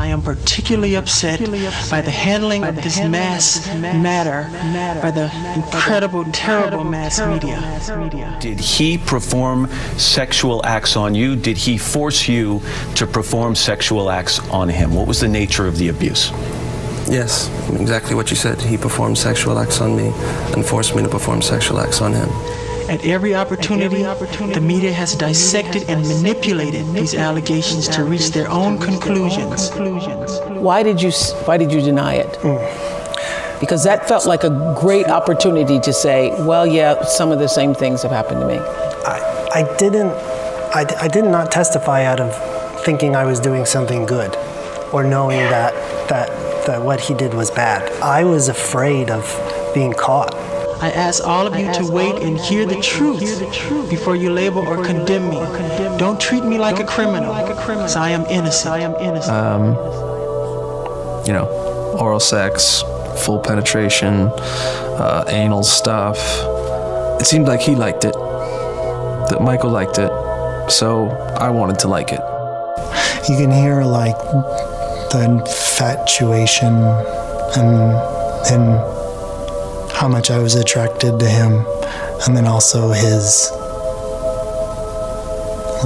I am particularly upset by the handling of this mass matter by the incredible, terrible mass media. Did he perform sexual acts on you? Did he force you to perform sexual acts on him? What was the nature of the abuse? Yes, exactly what you said. He performed sexual acts on me and forced me to perform sexual acts on him. At every opportunity, the media has dissected and manipulated these allegations to reach their own conclusions. Why did you deny it? Because that felt like a great opportunity to say, well, yeah, some of the same things have happened to me. I did not testify out of thinking I was doing something good or knowing that what he did was bad. I was afraid of being caught. I ask all of you to wait and hear the truth before you label or condemn me. Don't treat me like a criminal, because I am innocent. You know, oral sex, full penetration, anal stuff. It seemed like he liked it, that Michael liked it, so I wanted to like it. You can hear like the infatuation and how much I was attracted to him, and then also his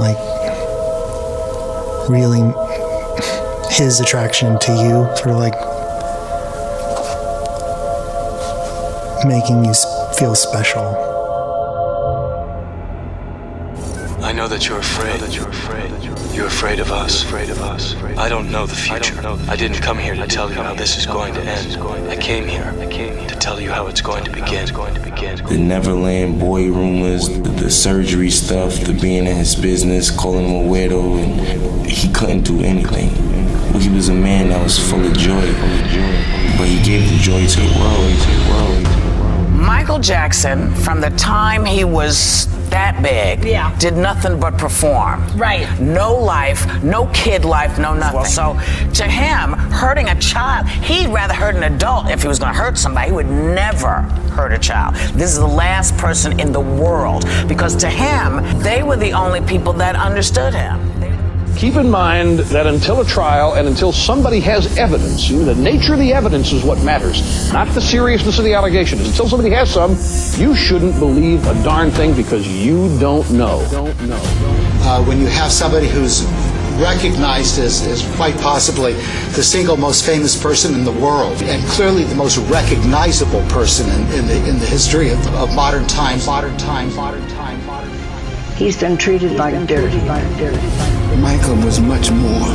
like really his attraction to you, sort of like making you feel special. I know that you're afraid. You're afraid of us. I don't know the future. I didn't come here to tell you how this is going to end. I came here to tell you how it's going to begin. The Neverland boy rumors, the surgery stuff, the being in his business, calling him a weirdo, and he couldn't do anything. He was a man that was full of joy, but he gave the joy to the world. Michael Jackson, from the time he was that big, did nothing but perform. Right. No life, no kid life, no nothing. So to him, hurting a child, he'd rather hurt an adult if he was going to hurt somebody. He would never hurt a child. This is the last person in the world, because to him, they were the only people that understood him. Keep in mind that until a trial and until somebody has evidence, the nature of the evidence is what matters, not the seriousness of the allegations. Until somebody has some, you shouldn't believe a darn thing because you don't know. When you have somebody who's recognized as quite possibly the single most famous person in the world, and clearly the most recognizable person in the history of modern times. He's been treated like dirt. Michael was much more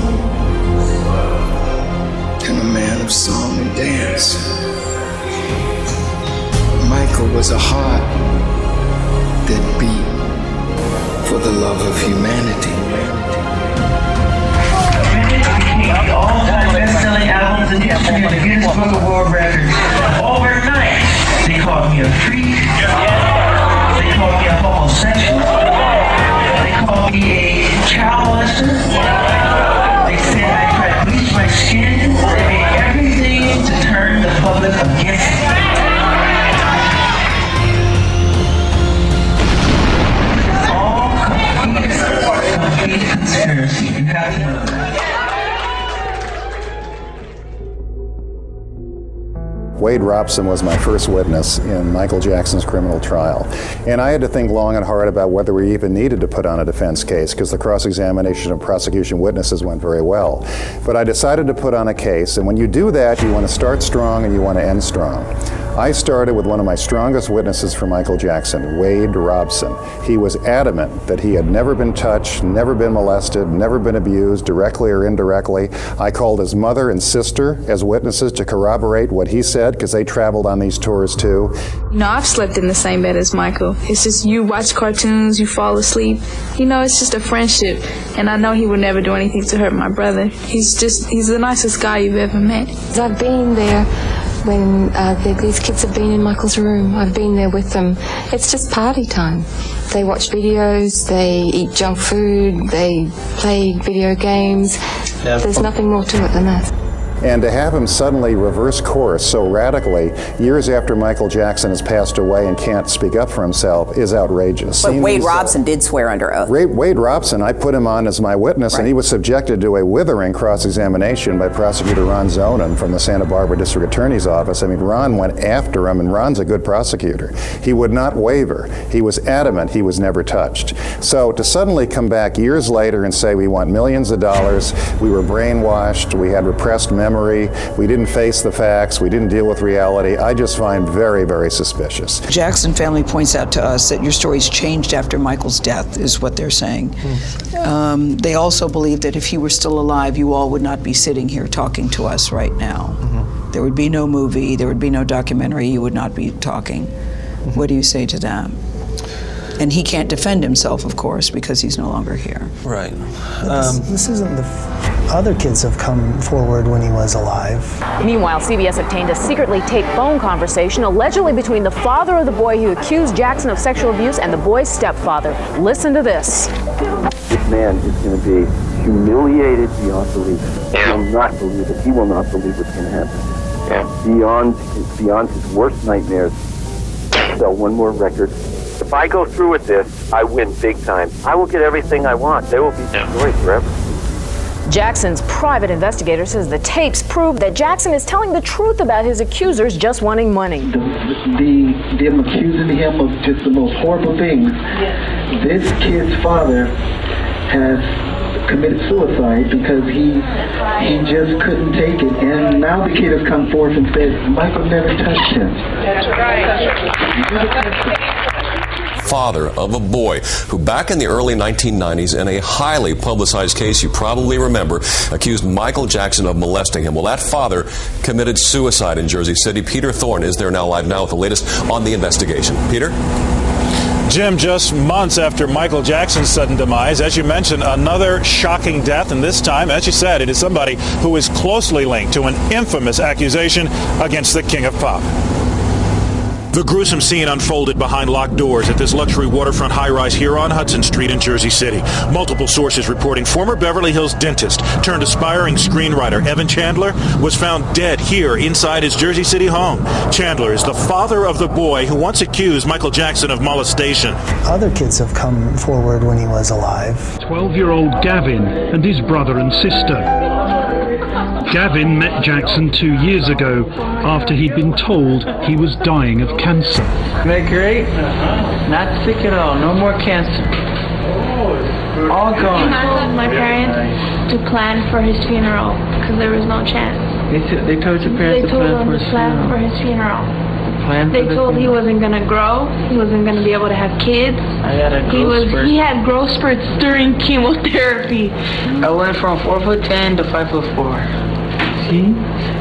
than a man of song and dance. Michael was a heart that beat for the love of humanity. All-time best-selling albums in history of the Guinness Book of World Records. Overnight, they called me a freak. They called me a homosexual. They called me a child molester. They said I tried to bleach my skin. They made everything to turn the public against me. All complete conspiracy. You have to know that. Wade Robson was my first witness in Michael Jackson's criminal trial. And I had to think long and hard about whether we even needed to put on a defense case, because the cross-examination of prosecution witnesses went very well. But I decided to put on a case, and when you do that, you want to start strong and you want to end strong. I started with one of my strongest witnesses for Michael Jackson, Wade Robson. He was adamant that he had never been touched, never been molested, never been abused, directly or indirectly. I called his mother and sister as witnesses to corroborate what he said, because they traveled on these tours too. You know, I've slept in the same bed as Michael. It's just you watch cartoons, you fall asleep. You know, it's just a friendship. And I know he would never do anything to hurt my brother. He's the nicest guy you've ever met. I've been there when these kids have been in Michael's room. I've been there with them. It's just party time. They watch videos, they eat junk food, they play video games. There's nothing more to it than that. And to have him suddenly reverse course so radically years after Michael Jackson has passed away and can't speak up for himself is outrageous. But Wade Robson did swear under oath. Wade Robson, I put him on as my witness, and he was subjected to a withering cross-examination by Prosecutor Ron Zonin from the Santa Barbara District Attorney's Office. I mean, Ron went after him, and Ron's a good prosecutor. He would not waver. He was adamant he was never touched. So to suddenly come back years later and say we want millions of dollars, we were brainwashed, we had repressed memory, we didn't face the facts, we didn't deal with reality, I just find very, very suspicious. Jackson family points out to us that your story's changed after Michael's death, is what they're saying. They also believe that if he were still alive, you all would not be sitting here talking to us right now. There would be no movie, there would be no documentary, you would not be talking. What do you say to that? And he can't defend himself, of course, because he's no longer here. Right. This isn't the other kids have come forward when he was alive. Meanwhile, CBS obtained a secretly taped phone conversation allegedly between the father of the boy who accused Jackson of sexual abuse and the boy's stepfather. Listen to this. This man is going to be humiliated beyond belief. He will not believe it. He will not believe what's going to happen. Beyond his worst nightmares. Sell one more record. If I go through with this, I win big time. I will get everything I want. They will be destroyed forever. Jackson's private investigator says the tapes prove that Jackson is telling the truth about his accusers just wanting money. Them accusing him of just the most horrible things. This kid's father has committed suicide because he just couldn't take it, and now the kid has come forth and said Michael never touched him. That's right. Father of a boy who back in the early 1990s in a highly publicized case you probably remember accused Michael Jackson of molesting him. Well, that father committed suicide in Jersey City. Peter Thorne is there now live now with the latest on the investigation. Peter? Jim, just months after Michael Jackson's sudden demise, as you mentioned, another shocking death, and this time, as you said, it is somebody who is closely linked to an infamous accusation against the King of Pop. The gruesome scene unfolded behind locked doors at this luxury waterfront high-rise here on Hudson Street in Jersey City. Multiple sources reporting former Beverly Hills dentist turned aspiring screenwriter Evan Chandler was found dead here inside his Jersey City home. Chandler is the father of the boy who once accused Michael Jackson of molestation. Other kids have come forward when he was alive. 12-year-old Gavin and his brother and sister. Gavin met Jackson 2 years ago after he'd been told he was dying of cancer. Isn't that great? Not sick at all. No more cancer. All gone. I told my parents to plan for his funeral because there was no chance. They told your parents to plan for his funeral. They told he wasn't going to grow. He wasn't going to be able to have kids. I had a growth spurt. He had growth spurts during chemotherapy. I went from 4'10" to 5'4". See?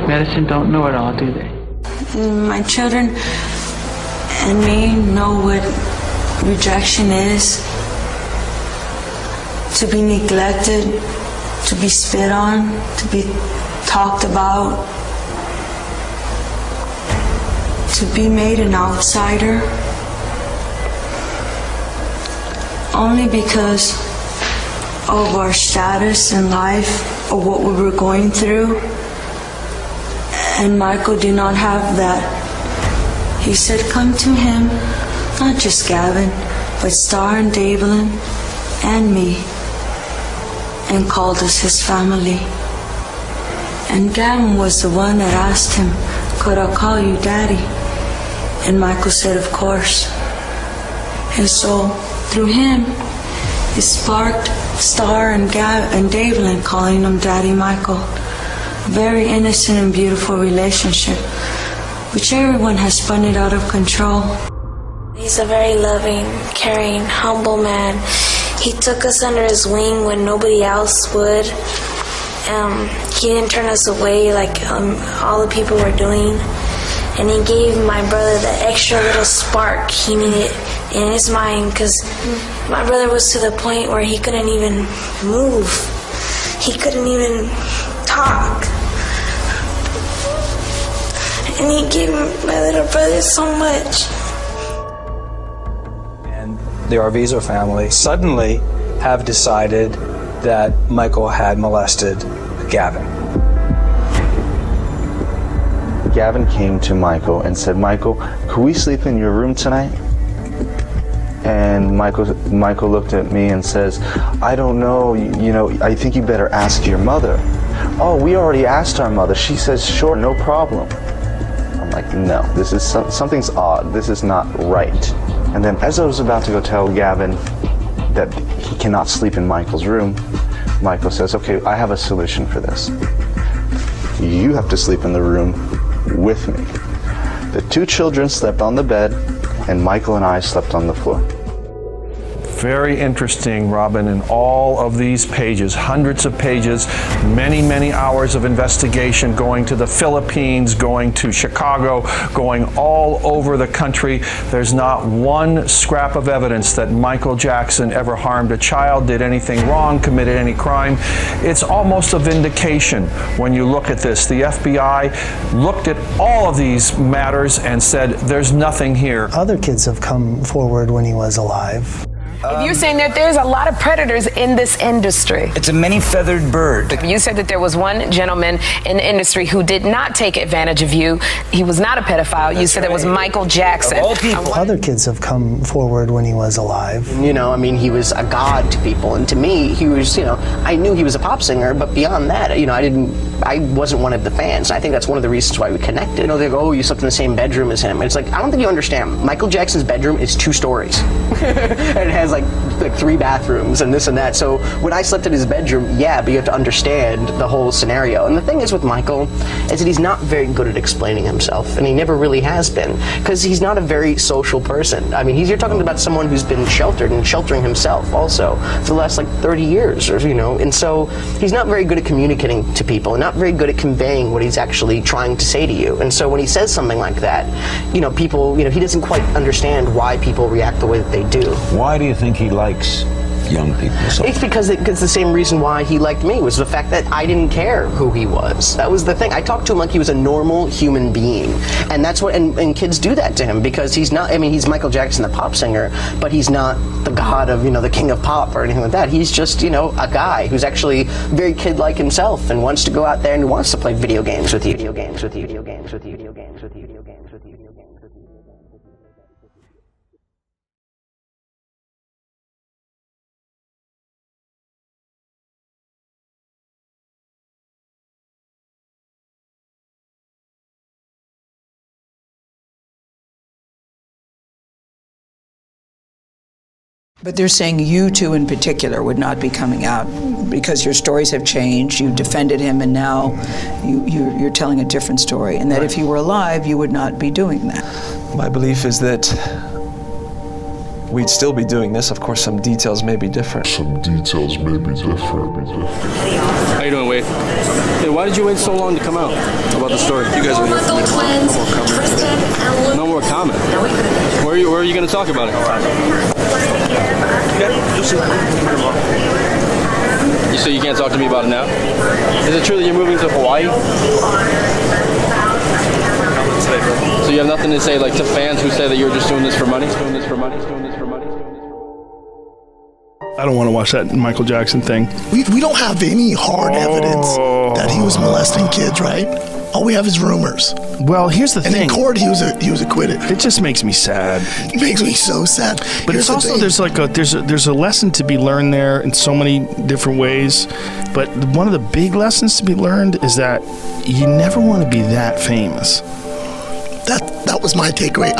Medicine don't know it all, do they? My children and me know what rejection is. To be neglected, to be spit on, to be talked about, to be made an outsider, only because of our status in life or what we were going through. And Michael did not have that. He said, come to him, not just Gavin, but Star and Davelin and me, and called us his family. And Gavin was the one that asked him, could I call you Daddy? And Michael said, of course. And so through him, it sparked Star and Davelin calling him Daddy Michael. Very innocent and beautiful relationship, which everyone has spun it out of control. He's a very loving, caring, humble man. He took us under his wing when nobody else would. He didn't turn us away like all the people were doing. And he gave my brother the extra little spark he needed in his mind, because my brother was to the point where he couldn't even move. He couldn't even talk. And he gave my little brother so much. And the Arvizo family suddenly have decided that Michael had molested Gavin. Gavin came to Michael and said, Michael, could we sleep in your room tonight? And Michael looked at me and says, I don't know, I think you better ask your mother. Oh, we already asked our mother. She says, sure, no problem. I'm like, no, this is something's odd. This is not right. And then as I was about to go tell Gavin that he cannot sleep in Michael's room, Michael says, okay, I have a solution for this. You have to sleep in the room with me. The 2 children slept on the bed, and Michael and I slept on the floor. Very interesting, Robin, in all of these pages, hundreds of pages, many, many hours of investigation, going to the Philippines, going to Chicago, going all over the country. There's not one scrap of evidence that Michael Jackson ever harmed a child, did anything wrong, committed any crime. It's almost a vindication when you look at this. The FBI looked at all of these matters and said, there's nothing here. Other kids have come forward when he was alive. If you're saying that there's a lot of predators in this industry. It's a many-feathered bird. You said that there was one gentleman in the industry who did not take advantage of you. He was not a pedophile. You said it was Michael Jackson. Of all people. Other kids have come forward when he was alive. He was a god to people. And to me, he was, I knew he was a pop singer, but beyond that, I wasn't one of the fans. I think that's one of the reasons why we connected. They go, oh, you slept in the same bedroom as him. It's like, I don't think you understand. Michael Jackson's bedroom is 2 stories. And it has like 3 bathrooms and this and that. So when I slept in his bedroom, but you have to understand the whole scenario. And the thing is with Michael is that he's not very good at explaining himself, and he never really has been, because he's not a very social person. You're talking about someone who's been sheltered and sheltering himself also for the last 30 years, and so he's not very good at communicating to people and not very good at conveying what he's actually trying to say to you. And so when he says something like that, people, he doesn't quite understand why people react the way that they do. Why do you think he likes young people so? It's because it's the same reason why he liked me, was the fact that I didn't care who he was. That was the thing. I talked to him like he was a normal human being. And that's what, and kids do that to him, because he's not, he's Michael Jackson, the pop singer, but he's not the god of, the king of pop or anything like that. He's just, a guy who's actually very kid-like himself and wants to go out there and wants to play video games with you. Video games with you. Video games with you. Video games with you. Video games with you. Video games with you. But they're saying you 2 in particular would not be coming out because your stories have changed. You defended him, and now you're telling a different story. And that if you were alive, you would not be doing that. My belief is that we'd still be doing this. Of course, some details may be different. How you doing, Wade? Hey, why did you wait so long to come out about the story? You guys are here for me. No more comment. Where are you going to talk about it? You say you can't talk to me about it now? Is it true that you're moving to Hawaii? So you have nothing to say to fans who say that you're just doing this for money? Doing this for money? Doing this for money? I don't want to watch that Michael Jackson thing. We don't have any hard evidence that he was molesting kids, right? All we have is rumors. Well, here's the thing. And in court, he was acquitted. It just makes me sad. It makes me so sad. But it's also there's a lesson to be learned there in so many different ways. But one of the big lessons to be learned is that you never want to be that famous. That was my takeaway.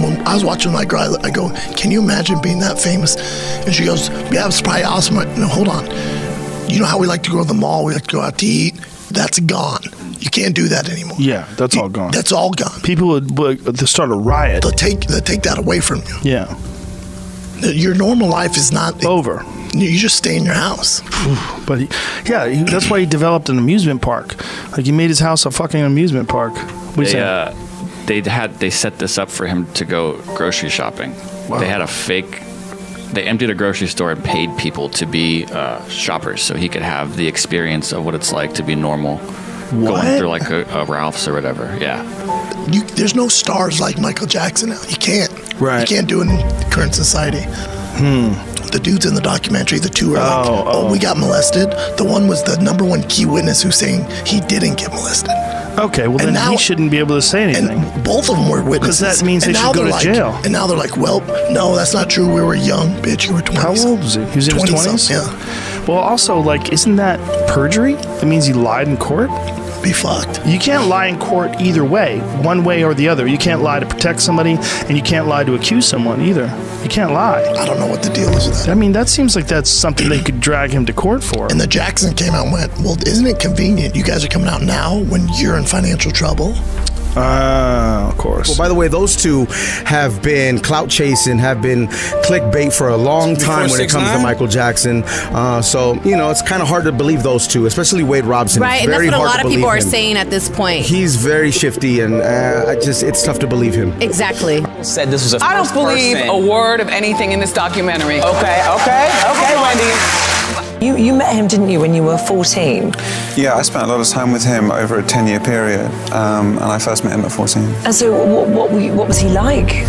When I was watching my girl, I go, can you imagine being that famous? And she goes, yeah, it's probably awesome. No, hold on. You know how we like to go to the mall? We like to go out to eat? That's gone. You can't do that anymore. Yeah, that's all gone. That's all gone. People would start a riot. They'll take that away from you. Yeah. Your normal life is not over. You just stay in your house. But that's why he developed an amusement park. He made his house a fucking amusement park. They set this up for him to go grocery shopping. Wow. They emptied a grocery store and paid people to be shoppers so he could have the experience of what it's like to be normal. What? Going through a Ralph's or whatever. Yeah. There's no stars like Michael Jackson now. You can't. Right. You can't do it in current society. The dudes in the documentary, the 2 are we got molested. The one was the number 1 key witness who's saying he didn't get molested. Okay, well And then now- he shouldn't be able to say anything. And both of them were witnesses. Because that means And they now should go they're to like- jail. And now they're like, well, no, that's not true. We were young, bitch. You were 20. How old was he? He was in his 20s? Yeah. Well, also, like, isn't that perjury? That means he lied in court? Be fucked. You can't lie in court either way, one way or the other. You can't lie to protect somebody, and you can't lie to accuse someone either. You can't lie. I don't know what the deal is with that. I mean, that seems like that's something they could drag him to court for. And the Jackson came out and went, well, isn't it convenient? You guys are coming out now when you're in financial trouble. Of course. Well, by the way, those two have been clout chasing, have been clickbait for a long time when it comes to Michael Jackson. So, you know, it's kind of hard to believe those two, especially Wade Robson. Right, It's and that's very what a hard lot to of people believe are him. saying at this point. He's very shifty, and it's tough to believe him. Exactly. Said this was a I don't first believe person. a word of anything in this documentary. Okay, Wendy. You met him, didn't you, when you were 14? Yeah, I spent a lot of time with him over a 10-year period, and I first met him at 14. And so what was he like?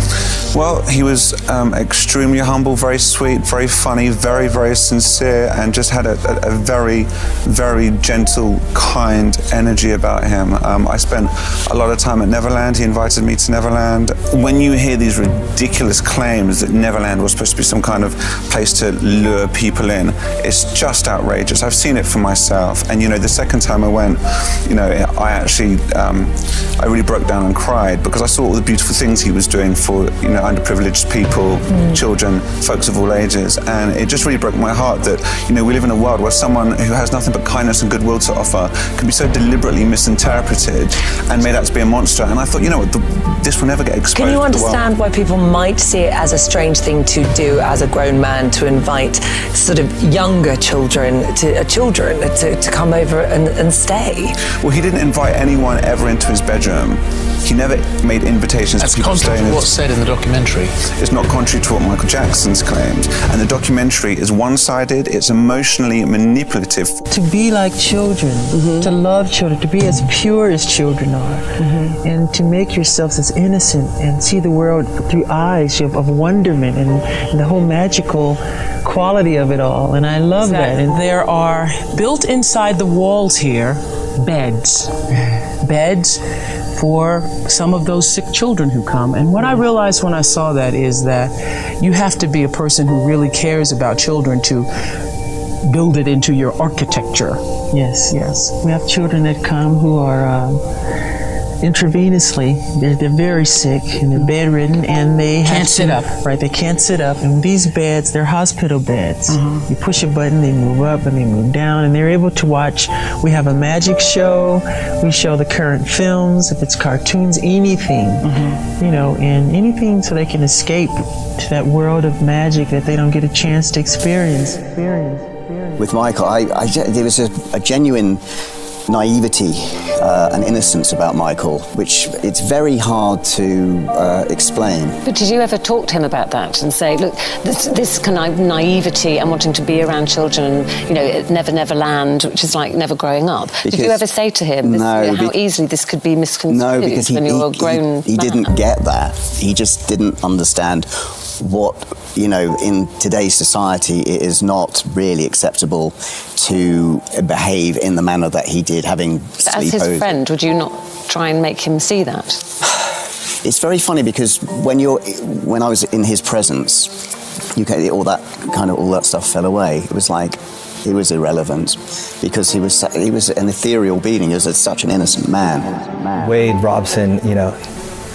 Well, he was extremely humble, very sweet, very funny, very, very sincere, and just had a very, very gentle, kind energy about him. I spent a lot of time at Neverland. He invited me to Neverland. When you hear these ridiculous claims that Neverland was supposed to be some kind of place to lure people in, it's just outrageous. I've seen it for myself. And, you know, the second time I went, you know, I actually, I really broke down and cried because I saw all the beautiful things he was doing for, you know, underprivileged people, children, folks of all ages, and it just really broke my heart that, you know, we live in a world where someone who has nothing but kindness and goodwill to offer can be so deliberately misinterpreted and made out to be a monster. And I thought, you know what, this will never get exposed. Can you to the world. understand why people might see it as a strange thing to do as a grown man, to invite sort of younger children to come over and stay? Well, he didn't invite anyone ever into his bedroom. He never made invitations That's to people contrary staying to in what's said in the documentary. It's not contrary to what Michael Jackson's claimed. And the documentary is one-sided, it's emotionally manipulative. To be like children, to love children, to be as pure as children are, and to make yourselves as innocent and see the world through eyes of wonderment and the whole magical quality of it all. And I love that. And there are built inside the walls here beds for some of those sick children who come. And what I realized when I saw that is that you have to be a person who really cares about children to build it into your architecture. Yes. We have children that come who are intravenously, they're very sick and they're bedridden and they Can't sit up. Right, they can't sit up. And these beds, they're hospital beds. You push a button, they move up and they move down, and they're able to watch. We have a magic show. We show the current films, if it's cartoons, anything, you know, and anything so they can escape to that world of magic that they don't get a chance to experience. With Michael, there was a genuine naivety and innocence about Michael, which it's very hard to explain. But did you ever talk to him about that and say, look, this kind of naivety and wanting to be around children, you know, at Neverland, which is like never growing up. Did you ever say to him how easily this could be misconstrued when you're a grown he didn't get that. He just didn't understand what, you know, in today's society, it is not really acceptable to behave in the manner that he did, having But as his friend, would you not try and make him see that? It's very funny because when I was in his presence, all that stuff fell away. It was like he was irrelevant because he was an ethereal being. He was such an innocent man. Wade Robson, you know,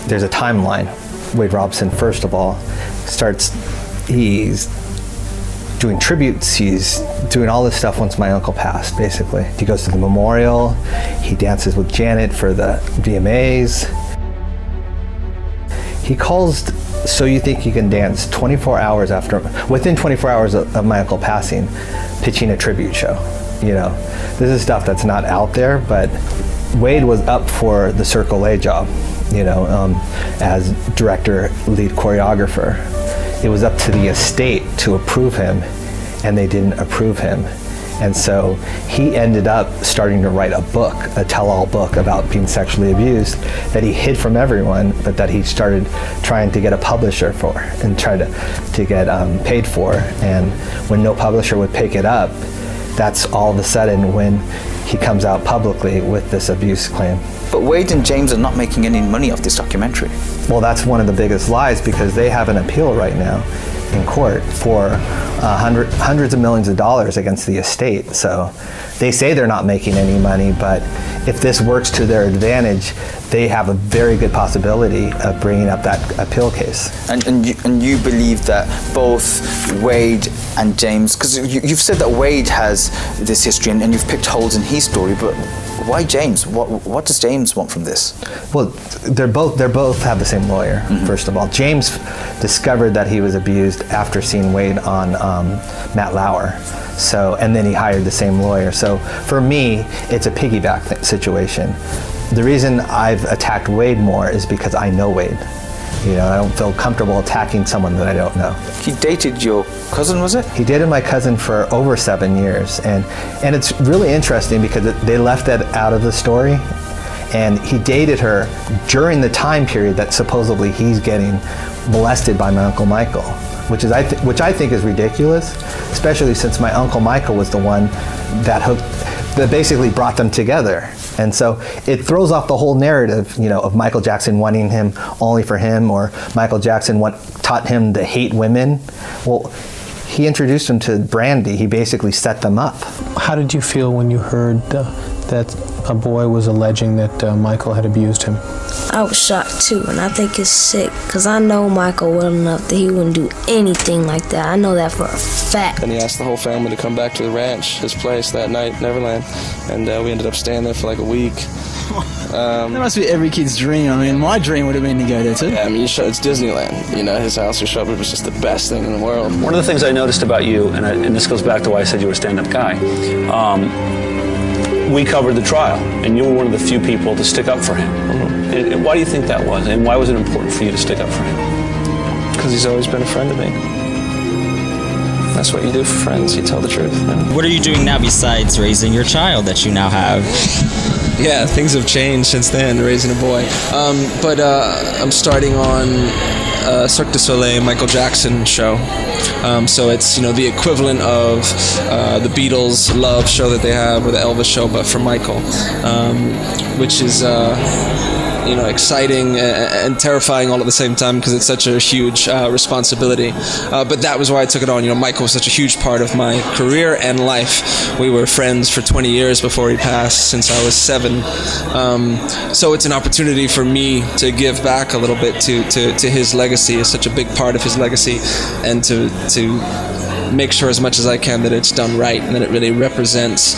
there's a timeline. Wade Robson, first of all, he's doing tributes, he's doing all this stuff once my uncle passed, basically. He goes to the memorial, he dances with Janet for the VMAs. He calls So You Think You Can Dance within 24 hours of my uncle passing, pitching a tribute show. You know, this is stuff that's not out there, but Wade was up for the Circle A job, you know, as director, lead choreographer. It was up to the estate to approve him, and they didn't approve him. And so he ended up starting to write a book, a tell-all book about being sexually abused that he hid from everyone, but that he started trying to get a publisher for and try to get paid for. And when no publisher would pick it up, that's all of a sudden when he comes out publicly with this abuse claim. But Wade and James are not making any money off this documentary. Well, that's one of the biggest lies, because they have an appeal right now in court for hundreds of millions of dollars against the estate. So they say they're not making any money, but if this works to their advantage, they have a very good possibility of bringing up that appeal case. And you believe that both Wade and James, because you've said that Wade has this history and you've picked holes in his story, but why James? What does James want from this? Well, they both have the same lawyer. First of all, James discovered that he was abused after seeing Wade on Matt Lauer. So, and then he hired the same lawyer. So for me, it's a piggyback situation. The reason I've attacked Wade more is because I know Wade. You know, I don't feel comfortable attacking someone that I don't know. He dated your cousin, was it? He dated my cousin for over 7 years. And it's really interesting because they left that out of the story. And he dated her during the time period that supposedly he's getting molested by my Uncle Michael, which I think is ridiculous, especially since my Uncle Michael was the one that basically brought them together. And so it throws off the whole narrative, you know, of Michael Jackson wanting him only for him, or Michael Jackson taught him to hate women. Well, he introduced him to Brandy. He basically set them up. How did you feel when you heard that a boy was alleging that Michael had abused him? I was shocked too, and I think it's sick, because I know Michael well enough that he wouldn't do anything like that. I know that for a fact. And he asked the whole family to come back to the ranch, his place that night, Neverland, and we ended up staying there for like a week. That must be every kid's dream. I mean, my dream would have been to go there too. Yeah, I mean, it's Disneyland. You know, his house was shut. It was just the best thing in the world. One of the things I noticed about you, and this goes back to why I said you were a stand-up guy, we covered the trial, and you were one of the few people to stick up for him. And why do you think that was? And why was it important for you to stick up for him? Because he's always been a friend to me. That's what you do for friends. You tell the truth. You know? What are you doing now besides raising your child that you now have? Yeah, things have changed since then, raising a boy. But I'm starting on Cirque du Soleil Michael Jackson show. So it's, you know, the equivalent of the Beatles Love show that they have, or the Elvis show, but for Michael, which is you know, exciting and terrifying all at the same time, because it's such a huge responsibility. But that was why I took it on. You know, Michael was such a huge part of my career and life. We were friends for 20 years before he passed, since I was 7. So it's an opportunity for me to give back a little bit to his legacy. It's such a big part of his legacy, and to make sure as much as I can that it's done right and that it really represents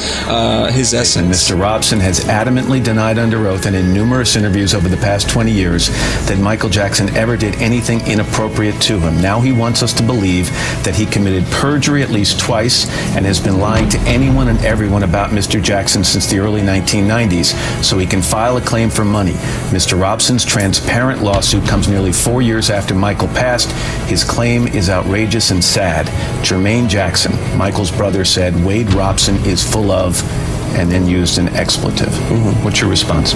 his essence. And Mr. Robson has adamantly denied under oath and in numerous interviews over the past 20 years that Michael Jackson ever did anything inappropriate to him. Now he wants us to believe that he committed perjury at least twice and has been lying to anyone and everyone about Mr. Jackson since the early 1990s so he can file a claim for money. Mr. Robson's transparent lawsuit comes nearly 4 years after Michael passed. His claim is outrageous and sad. Jermaine Jackson, Michael's brother, said Wade Robson is full of, and then used an expletive. What's your response?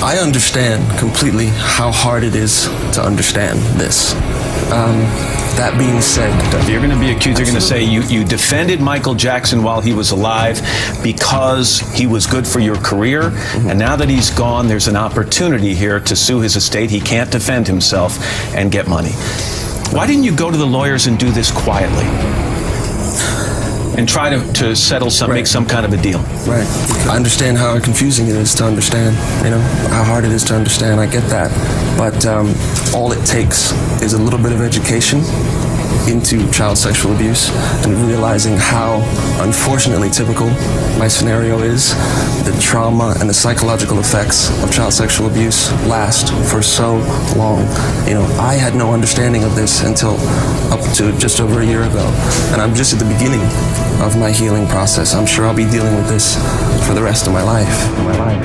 I understand completely how hard it is to understand this. That being said, if you're going to be accused, you're going to say you defended Michael Jackson while he was alive because he was good for your career, and now that he's gone, there's an opportunity here to sue his estate. He can't defend himself and get money. Why didn't you go to the lawyers and do this quietly and try to settle some, make some kind of a deal? Right. I understand how confusing it is to understand, you know, how hard it is to understand. I get that. But all it takes is a little bit of education into child sexual abuse and realizing how unfortunately typical my scenario is. The trauma and the psychological effects of child sexual abuse last for so long. You know, I had no understanding of this until up to just over a year ago, and I'm just at the beginning of my healing process. I'm sure I'll be dealing with this for the rest of my life.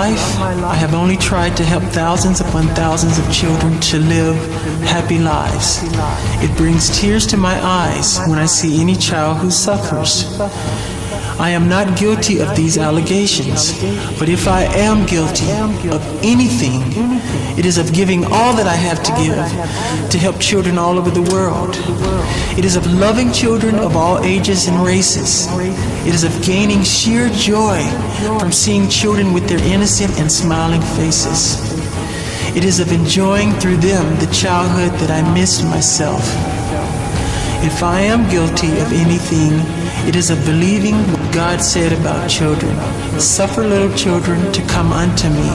life, I have only tried to help thousands upon thousands of children to live happy lives. It brings tears to my eyes when I see any child who suffers. I am not guilty of these allegations, but if I am guilty of anything, it is of giving all that I have to give to help children all over the world. It is of loving children of all ages and races. It is of gaining sheer joy from seeing children with their innocent and smiling faces. It is of enjoying through them the childhood that I missed myself. If I am guilty of anything, it is of believing what God said about children. Suffer little children to come unto me,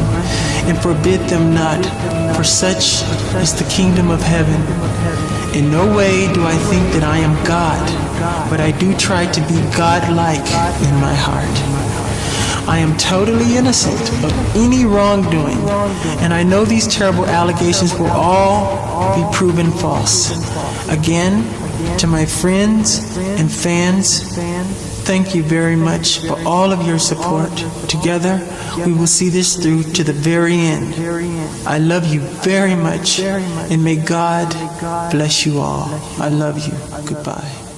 and forbid them not, for such is the kingdom of heaven. In no way do I think that I am God, but I do try to be God-like in my heart. I am totally innocent of any wrongdoing, and I know these terrible allegations will all be proven false. Again, to my friends and fans, thank you very much for all of your support. Together, we will see this through to the very end. I love you very much, and may God bless you all. I love you. Goodbye.